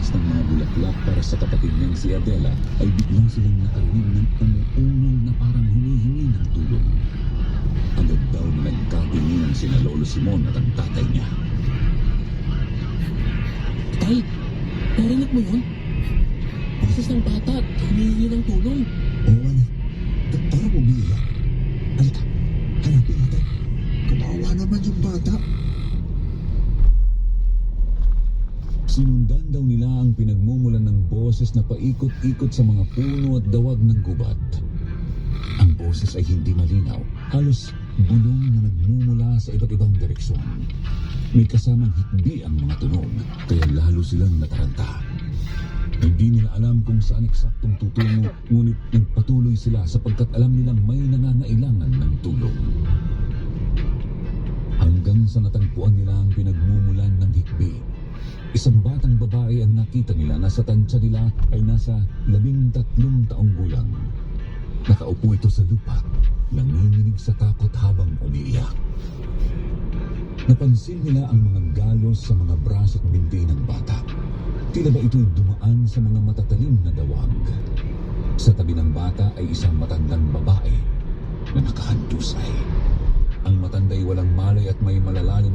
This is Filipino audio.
mag-attach ng mga bulaklak para sa kapatid niyang si Adela, ay biglang silang nakarinig ng umuungol na parang humihingi ng tulong. Agad daw na nagkatinginan sina Lolo Simon at ang tatay niya. Tay, narinig mo yun? Boses ng bata at humihingi ng tulong. Oo, anak. Parang umiiyak. Halika, hanapin natin. Kawawa naman yung bata. Sinundan daw nila ang pinagmumulan ng boses na paikot-ikot sa mga puno at dawag ng gubat. Ang boses ay hindi malinaw, halos bulong na nagmumula sa iba't ibang direksyon. May kasamang hikbi ang mga tunog, kaya lalo silang nataranta. Hindi nila alam kung saan eksaktong tutungo, ngunit nagpatuloy sila sapagkat alam nilang may nangangailangan ng tulong. Hanggang sa natagpuan nila ang pinagmumulan ng hikbi. Isang batang babae ang nakita nila na sa tansya nila ay nasa 13 taong gulang. Nakaupo ito sa lupa, nanginginig sa takot habang umiiyak. Napansin nila ang mga galos sa mga braso at binti ng bata. Tila ba ito'y dumaan sa mga matatalim na dawag. Sa tabi ng bata ay isang matandang babae na nakahandusay. Ang matanda'y walang malay at may malalalim